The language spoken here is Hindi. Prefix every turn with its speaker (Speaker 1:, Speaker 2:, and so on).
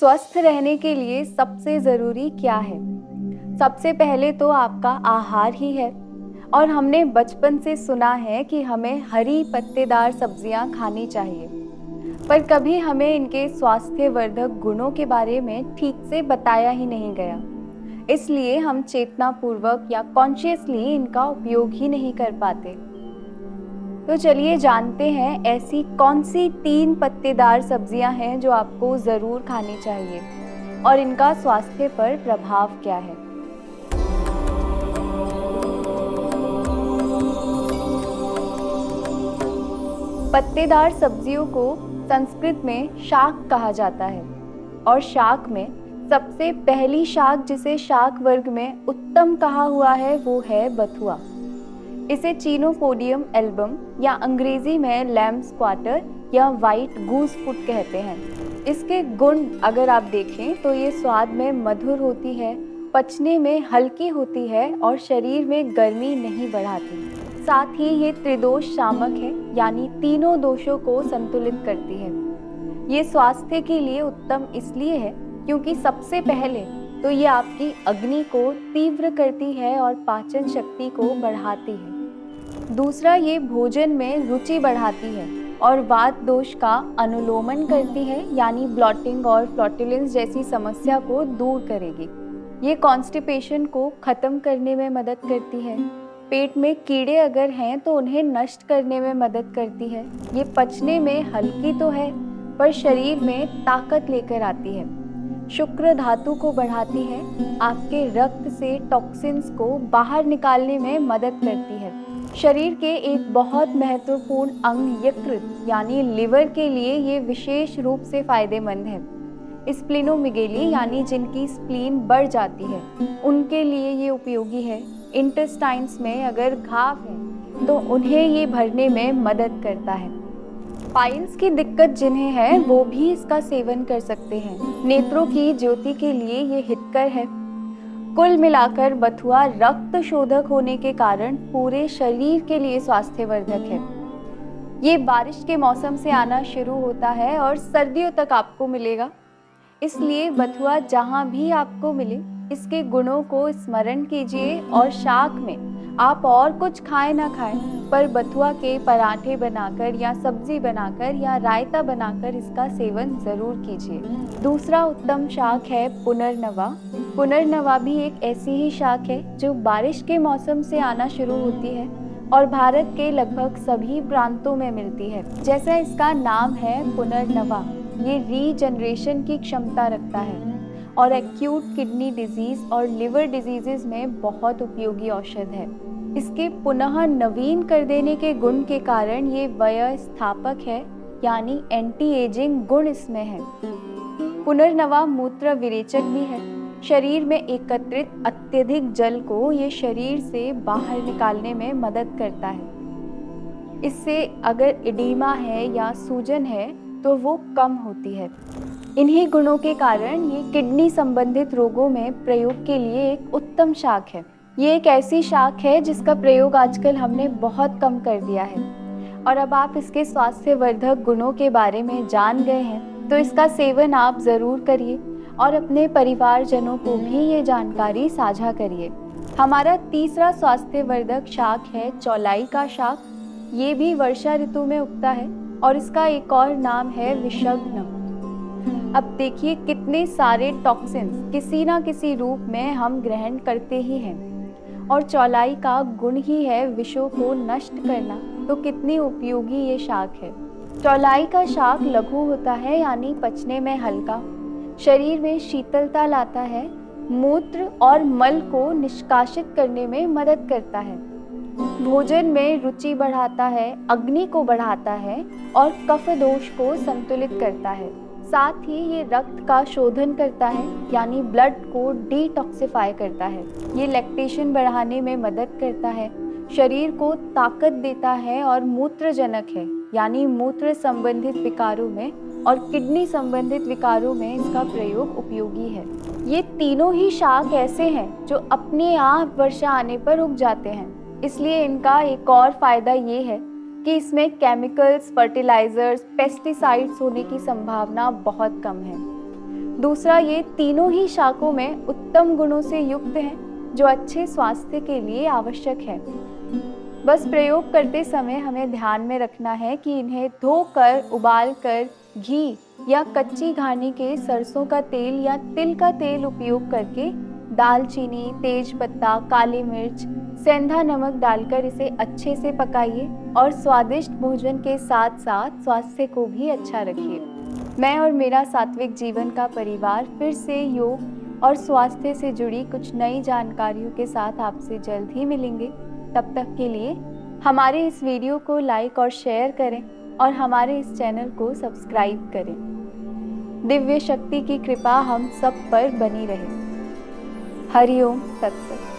Speaker 1: स्वस्थ रहने के लिए सबसे ज़रूरी क्या है? सबसे पहले तो आपका आहार ही है। और हमने बचपन से सुना है कि हमें हरी पत्तेदार सब्जियां खानी चाहिए, पर कभी हमें इनके स्वास्थ्यवर्धक गुणों के बारे में ठीक से बताया ही नहीं गया। इसलिए हम चेतनापूर्वक या कॉन्शियसली इनका उपयोग ही नहीं कर पाते। तो चलिए जानते हैं ऐसी कौन सी 3 पत्तेदार सब्जियां हैं जो आपको ज़रूर खानी चाहिए और इनका स्वास्थ्य पर प्रभाव क्या है। पत्तेदार सब्जियों को संस्कृत में शाक कहा जाता है और शाक में सबसे पहली शाक जिसे शाक वर्ग में उत्तम कहा हुआ है वो है बथुआ। इसे चीनोपोडियम एल्बम या अंग्रेजी में लैम्ब स्क्वाटर या वाइट गूस फूड कहते हैं। इसके गुण अगर आप देखें तो ये स्वाद में मधुर होती है, पचने में हल्की होती है और शरीर में गर्मी नहीं बढ़ाती। साथ ही ये त्रिदोष शामक है, यानी तीनों दोषों को संतुलित करती है। ये स्वास्थ्य के लिए उत्तम इसलिए है क्योंकि सबसे पहले तो ये आपकी अग्नि को तीव्र करती है और पाचन शक्ति को बढ़ाती है। दूसरा, ये भोजन में रुचि बढ़ाती है और वात दोष का अनुलोमन करती है, यानी ब्लॉटिंग और फ्लॉटुलेंस जैसी समस्या को दूर करेगी। ये कॉन्स्टिपेशन को खत्म करने में मदद करती है। पेट में कीड़े अगर हैं तो उन्हें नष्ट करने में मदद करती है। ये पचने में हल्की तो है पर शरीर में ताकत लेकर आती है। शुक्र धातु को बढ़ाती है, आपके रक्त से टॉक्सिन्स को बाहर निकालने में मदद करती है। शरीर के एक बहुत महत्वपूर्ण अंग यकृत यानी लिवर के लिए ये विशेष रूप से फायदेमंद है। स्प्लीनोमेगेली यानी जिनकी स्प्लीन बढ़ जाती है उनके लिए ये उपयोगी है। इंटेस्टाइन्स में अगर घाव है तो उन्हें ये भरने में मदद करता है। पाइल्स की दिक्कत जिन्हें है वो भी इसका सेवन कर सकते हैं। नेत्रों की ज्योति के लिए ये हितकर है। कुल मिलाकर बथुआ रक्त शोधक होने के कारण पूरे शरीर के लिए स्वास्थ्यवर्धक है। ये बारिश के मौसम से आना शुरू होता है और सर्दियों तक आपको मिलेगा। इसलिए बथुआ जहाँ भी आपको मिले इसके गुणों को स्मरण कीजिए और शाक में आप और कुछ खाएं ना खाएं पर बथुआ के पराठे बनाकर या सब्जी बनाकर या रायता बनाकर इसका सेवन ज़रूर कीजिए। दूसरा उत्तम शाक है पुनर्नवा। पुनर्नवा भी एक ऐसी ही शाक है जो बारिश के मौसम से आना शुरू होती है और भारत के लगभग सभी प्रांतों में मिलती है। जैसा इसका नाम है पुनर्नवा, ये रीजनरेशन की क्षमता रखता है और एक्यूट किडनी डिजीज़ और लिवर डिजीज़ में बहुत उपयोगी औषध है। इसके पुनः नवीन कर देने के गुण के कारण ये वय स्थापक है, यानी एंटी एजिंग गुण इसमें है। पुनर्नवा मूत्र विरेचक भी है। शरीर में एकत्रित अत्यधिक जल को ये शरीर से बाहर निकालने में मदद करता है। इससे अगर एडीमा है या सूजन है तो वो कम होती है। इन्हीं गुणों के कारण ये किडनी संबंधित रोगों में प्रयोग के लिए एक उत्तम शाक है। ये एक ऐसी शाक है जिसका प्रयोग आजकल हमने बहुत कम कर दिया है और अब आप इसके स्वास्थ्यवर्धक गुणों के बारे में जान गए हैं तो इसका सेवन आप ज़रूर करिए और अपने परिवारजनों को भी ये जानकारी साझा करिए। हमारा तीसरा स्वास्थ्यवर्धक शाक है चौलाई का शाक। ये भी वर्षा ऋतु में उगता है और इसका एक और नाम है विषग्न। अब देखिए कितने सारे टॉक्सिन्स किसी ना किसी रूप में हम ग्रहण करते ही हैं और चौलाई का गुण ही है विषों को नष्ट करना, तो कितनी उपयोगी ये शाक है। चौलाई का शाक लघु होता है, यानी पचने में हल्का, शरीर में शीतलता लाता है, मूत्र और मल को निष्कासित करने में मदद करता है, भोजन में रुचि बढ़ाता है, अग्नि को बढ़ाता है और कफ दोष को संतुलित करता है। साथ ही ये रक्त का शोधन करता है, यानी ब्लड को डिटॉक्सिफाई करता है। ये लैक्टेशन बढ़ाने में मदद करता है, शरीर को ताकत देता है और मूत्रजनक है, यानी मूत्र संबंधित विकारों में और किडनी संबंधित विकारों में इसका प्रयोग उपयोगी है। ये तीनों ही शाक ऐसे हैं जो अपने आप वर्षा आने पर उग जाते हैं, इसलिए इनका एक और फायदा ये है कि इसमें केमिकल्स, फर्टिलाइजर्स, पेस्टिसाइड्स होने की संभावना बहुत कम है। दूसरा, ये तीनों ही शाकों में उत्तम गुणों से युक्त हैं जो अच्छे स्वास्थ्य के लिए आवश्यक है। बस प्रयोग करते समय हमें ध्यान में रखना है कि इन्हें धोकर, उबालकर, घी या कच्ची घानी के सरसों का तेल या तिल का तेल उपयोग करके दालचीनी, तेज पत्ता, काली मिर्च, सेंधा नमक डालकर इसे अच्छे से पकाइए और स्वादिष्ट भोजन के साथ साथ स्वास्थ्य को भी अच्छा रखिए। मैं और मेरा सात्विक जीवन का परिवार फिर से योग और स्वास्थ्य से जुड़ी कुछ नई जानकारियों के साथ आपसे जल्द ही मिलेंगे। तब तक के लिए हमारे इस वीडियो को लाइक और शेयर करें और हमारे इस चैनल को सब्सक्राइब करें। दिव्य शक्ति की कृपा हम सब पर बनी रहे। हरि ओम तत्सत।